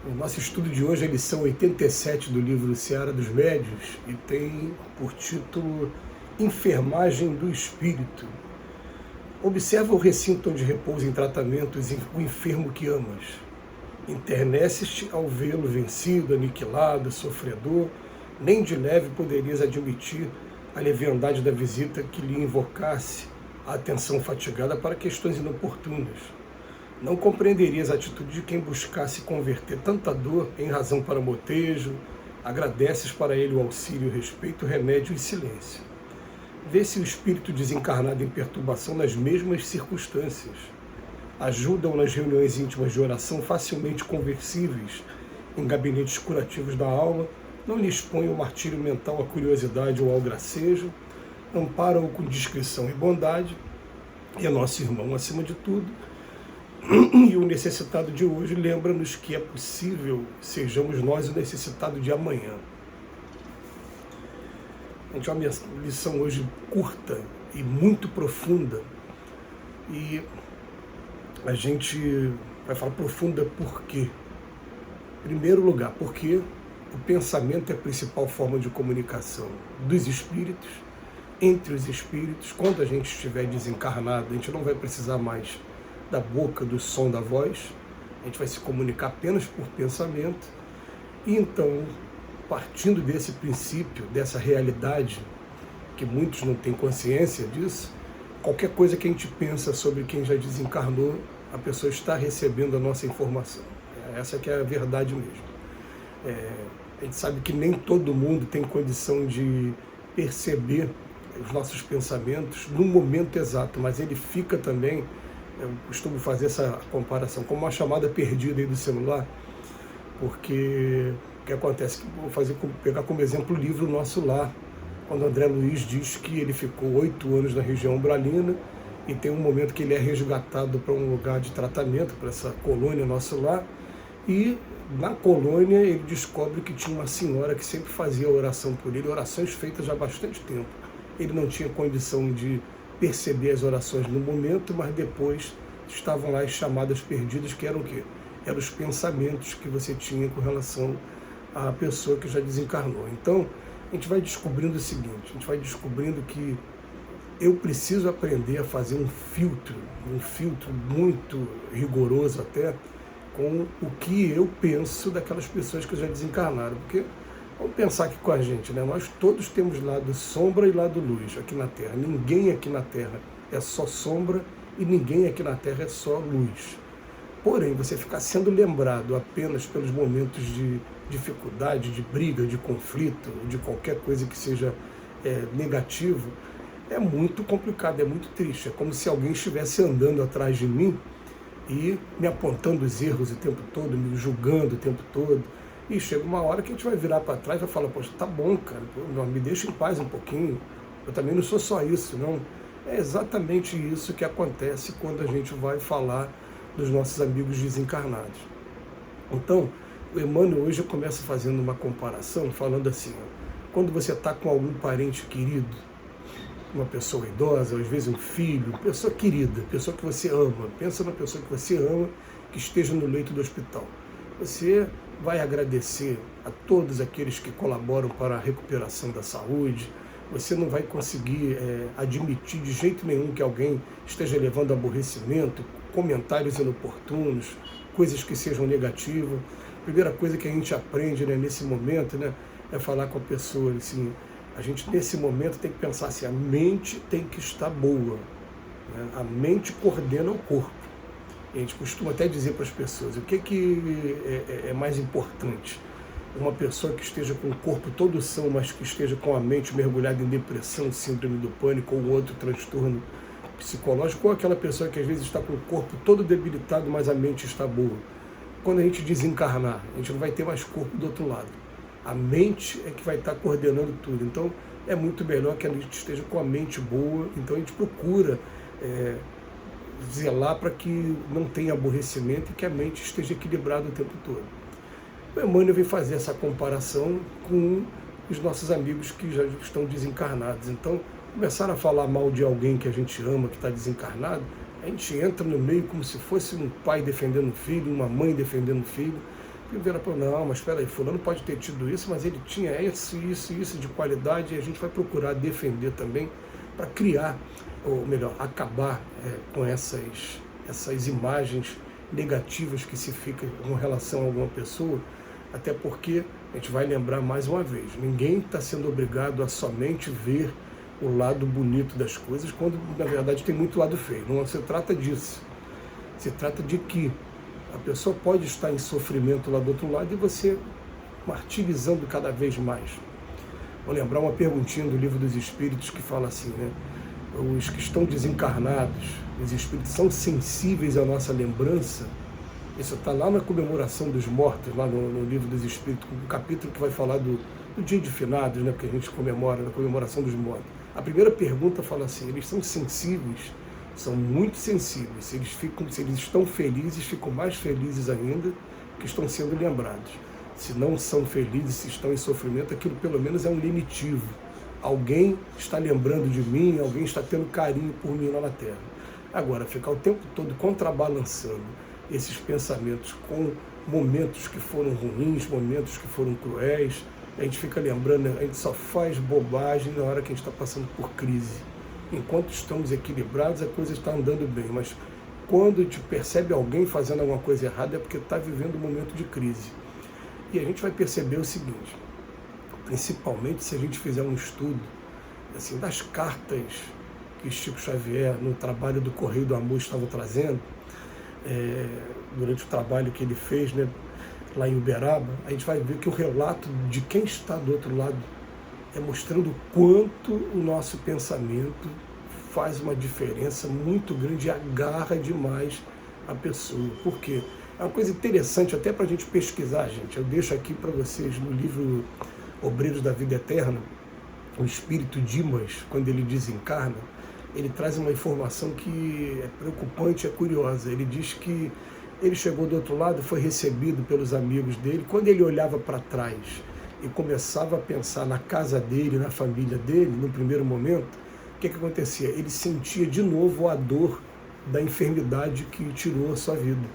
O nosso estudo de hoje é a lição 87 do livro Seara dos Médios e tem por título Enfermagem do Espírito. Observa o recinto onde repousa em tratamentos o enfermo que amas. Enterneces-te ao vê-lo vencido, aniquilado, sofredor, nem de leve poderias admitir a leviandade da visita que lhe invocasse a atenção fatigada para questões inoportunas. Não compreenderias a atitude de quem buscasse converter tanta dor em razão para motejo, agradeces para ele o auxílio, o respeito, o remédio e silêncio. Vê-se o espírito desencarnado em perturbação nas mesmas circunstâncias. Ajudam nas reuniões íntimas de oração facilmente conversíveis em gabinetes curativos da alma, não lhe expõem o martírio mental à curiosidade ou ao gracejo, amparam-o com discrição e bondade, e é nosso irmão acima de tudo. E o necessitado de hoje lembra-nos que é possível sejamos nós o necessitado de amanhã. A gente tem uma lição hoje curta e muito profunda. E a gente vai falar profunda por quê? Em primeiro lugar, porque o pensamento é a principal forma de comunicação dos espíritos, entre os espíritos. Quando a gente estiver desencarnado, a gente não vai precisar mais da boca, do som da voz, a gente vai se comunicar apenas por pensamento. E então, partindo desse princípio, dessa realidade, que muitos não têm consciência disso, qualquer coisa que a gente pensa sobre quem já desencarnou, a pessoa está recebendo a nossa informação. Essa que é a verdade mesmo. A gente sabe que nem todo mundo tem condição de perceber os nossos pensamentos no momento exato, mas ele fica também. Eu costumo fazer essa comparação como uma chamada perdida aí do celular, porque o que acontece? Vou pegar como exemplo o livro Nosso Lar, quando André Luiz diz que ele ficou 8 anos na região umbralina e tem um momento que ele é resgatado para um lugar de tratamento, para essa colônia Nosso Lar, e na colônia ele descobre que tinha uma senhora que sempre fazia oração por ele, orações feitas já há bastante tempo. Ele não tinha condição de perceber as orações no momento, mas depois estavam lá as chamadas perdidas, que eram o quê? Eram os pensamentos que você tinha com relação à pessoa que já desencarnou. Então, a gente vai descobrindo o seguinte, a gente vai descobrindo que eu preciso aprender a fazer um filtro muito rigoroso até, com o que eu penso daquelas pessoas que já desencarnaram, porque vamos pensar aqui com a gente, né? Nós todos temos lado sombra e lado luz aqui na Terra. Ninguém aqui na Terra é só sombra e ninguém aqui na Terra é só luz. Porém, você ficar sendo lembrado apenas pelos momentos de dificuldade, de briga, de conflito, de qualquer coisa que seja negativo, é muito complicado, é muito triste. É como se alguém estivesse andando atrás de mim e me apontando os erros o tempo todo, me julgando o tempo todo. E chega uma hora que a gente vai virar para trás e vai falar, poxa, tá bom, cara, me deixa em paz um pouquinho, eu também não sou só isso, não. É exatamente isso que acontece quando a gente vai falar dos nossos amigos desencarnados. Então, o Emmanuel hoje começa fazendo uma comparação, falando assim, ó, quando você está com algum parente querido, uma pessoa idosa, às vezes um filho, pessoa querida, pessoa que você ama, pensa na pessoa que você ama, que esteja no leito do hospital. Você vai agradecer a todos aqueles que colaboram para a recuperação da saúde. Você não vai conseguir admitir de jeito nenhum que alguém esteja levando aborrecimento, comentários inoportunos, coisas que sejam negativas. A primeira coisa que a gente aprende, né, nesse momento, né, é falar com a pessoa assim, a gente nesse momento tem que pensar assim, a mente tem que estar boa, né? A mente coordena o corpo. A gente costuma até dizer para as pessoas, o que é mais importante? Uma pessoa que esteja com o corpo todo são, mas que esteja com a mente mergulhada em depressão, síndrome do pânico ou outro transtorno psicológico, ou aquela pessoa que às vezes está com o corpo todo debilitado, mas a mente está boa. Quando a gente desencarnar, a gente não vai ter mais corpo do outro lado. A mente é que vai estar coordenando tudo. Então, é muito melhor que a gente esteja com a mente boa. Então, a gente procura zelar para que não tenha aborrecimento e que a mente esteja equilibrada o tempo todo. O Emmanuel vem fazer essa comparação com os nossos amigos que já estão desencarnados. Então, começar a falar mal de alguém que a gente ama, que está desencarnado, a gente entra no meio como se fosse um pai defendendo o filho, uma mãe defendendo o filho. E vira para não, mas espera aí, fulano pode ter tido isso, mas ele tinha isso de qualidade, e a gente vai procurar defender também para criar, ou melhor, acabar com essas imagens negativas que se fica com relação a alguma pessoa, até porque a gente vai lembrar mais uma vez, ninguém está sendo obrigado a somente ver o lado bonito das coisas, quando na verdade tem muito lado feio. Não se trata disso. Se trata de que a pessoa pode estar em sofrimento lá do outro lado e você martirizando cada vez mais. Vou lembrar uma perguntinha do Livro dos Espíritos que fala assim, né? Os que estão desencarnados, os espíritos são sensíveis à nossa lembrança. Isso está lá na comemoração dos mortos, lá no Livro dos Espíritos, um capítulo que vai falar do dia de finados, né, que a gente comemora, na comemoração dos mortos. A primeira pergunta fala assim, eles são sensíveis, são muito sensíveis. Se eles estão felizes, ficam mais felizes ainda que estão sendo lembrados. Se não são felizes, se estão em sofrimento, aquilo pelo menos é um lenitivo. Alguém está lembrando de mim, alguém está tendo carinho por mim lá na Terra. Agora, ficar o tempo todo contrabalançando esses pensamentos com momentos que foram ruins, momentos que foram cruéis, a gente fica lembrando, a gente só faz bobagem na hora que a gente está passando por crise. Enquanto estamos equilibrados, a coisa está andando bem, mas quando a gente percebe alguém fazendo alguma coisa errada é porque está vivendo um momento de crise. E a gente vai perceber o seguinte, principalmente se a gente fizer um estudo assim, das cartas que Chico Xavier, no trabalho do Correio do Amor, estava trazendo, durante o trabalho que ele fez, né, lá em Uberaba, a gente vai ver que o relato de quem está do outro lado é mostrando o quanto o nosso pensamento faz uma diferença muito grande e agarra demais a pessoa. Por quê? É uma coisa interessante até para a gente pesquisar, gente. Eu deixo aqui para vocês no livro Obreiros da Vida Eterna, o espírito Dimas, quando ele desencarna, ele traz uma informação que é preocupante, é curiosa. Ele diz que ele chegou do outro lado, foi recebido pelos amigos dele. Quando ele olhava para trás e começava a pensar na casa dele, na família dele, no primeiro momento, o que acontecia? Ele sentia de novo a dor da enfermidade que tirou a sua vida.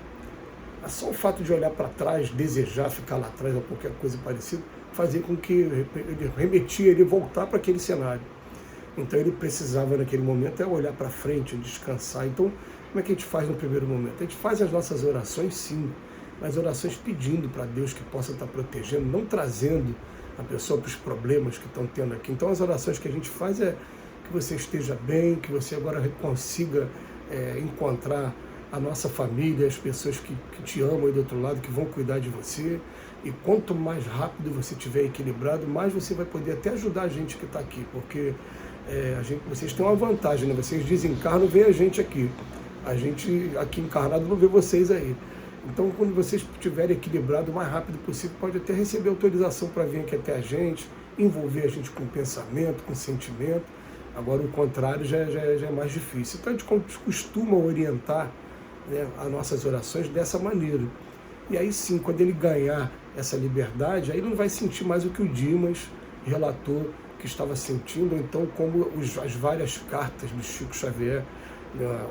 Só o fato de olhar para trás, desejar ficar lá atrás ou qualquer coisa parecida, fazia com que ele remetia ele voltar para aquele cenário. Então ele precisava naquele momento olhar para frente, descansar. Então, como é que a gente faz no primeiro momento? A gente faz as nossas orações, sim, mas orações pedindo para Deus que possa estar protegendo, não trazendo a pessoa para os problemas que estão tendo aqui. Então as orações que a gente faz é que você esteja bem, que você agora consiga encontrar a nossa família, as pessoas que te amam aí do outro lado, que vão cuidar de você. E quanto mais rápido você estiver equilibrado, mais você vai poder até ajudar a gente que está aqui, porque vocês têm uma vantagem, né? Vocês desencarnam, vê a gente aqui. A gente aqui encarnado não vê vocês aí. Então, quando vocês estiverem equilibrados o mais rápido possível, pode até receber autorização para vir aqui até a gente, envolver a gente com pensamento, com sentimento. Agora, o contrário já é mais difícil. Então, a gente costuma orientar, né, as nossas orações dessa maneira. E aí sim, quando ele ganhar essa liberdade, aí ele não vai sentir mais o que o Dimas relatou que estava sentindo, ou então como as várias cartas do Chico Xavier, né,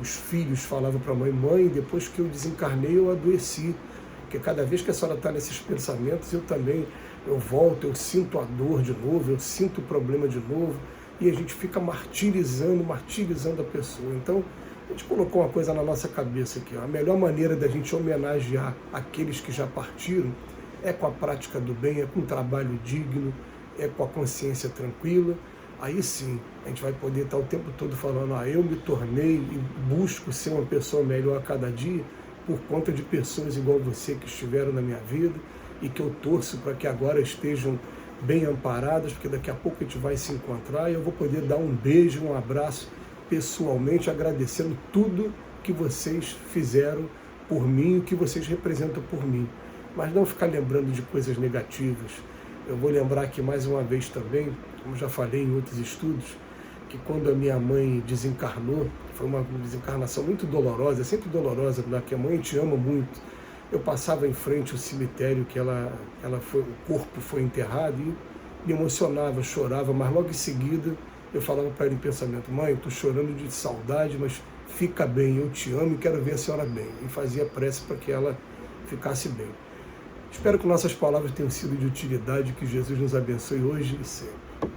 os filhos falavam para a mãe, depois que eu desencarnei eu adoeci, porque cada vez que a senhora está nesses pensamentos, eu volto, eu sinto a dor de novo, eu sinto o problema de novo, e a gente fica martirizando a pessoa. Então, a gente colocou uma coisa na nossa cabeça aqui, ó. A melhor maneira da gente homenagear aqueles que já partiram é com a prática do bem, é com um trabalho digno, é com a consciência tranquila. Aí sim, a gente vai poder estar o tempo todo falando, eu me tornei e busco ser uma pessoa melhor a cada dia por conta de pessoas igual você que estiveram na minha vida e que eu torço para que agora estejam bem amparadas, porque daqui a pouco a gente vai se encontrar e eu vou poder dar um beijo, um abraço pessoalmente, agradecendo tudo que vocês fizeram por mim, o que vocês representam por mim. Mas não ficar lembrando de coisas negativas. Eu vou lembrar aqui mais uma vez também, como já falei em outros estudos, que quando a minha mãe desencarnou, foi uma desencarnação muito dolorosa, sempre dolorosa, porque a mãe te ama muito. Eu passava em frente ao cemitério que o corpo foi enterrado e me emocionava, chorava, mas logo em seguida eu falava para ela em pensamento, mãe, eu estou chorando de saudade, mas fica bem, eu te amo e quero ver a senhora bem. E fazia prece para que ela ficasse bem. Espero que nossas palavras tenham sido de utilidade, que Jesus nos abençoe hoje e sempre.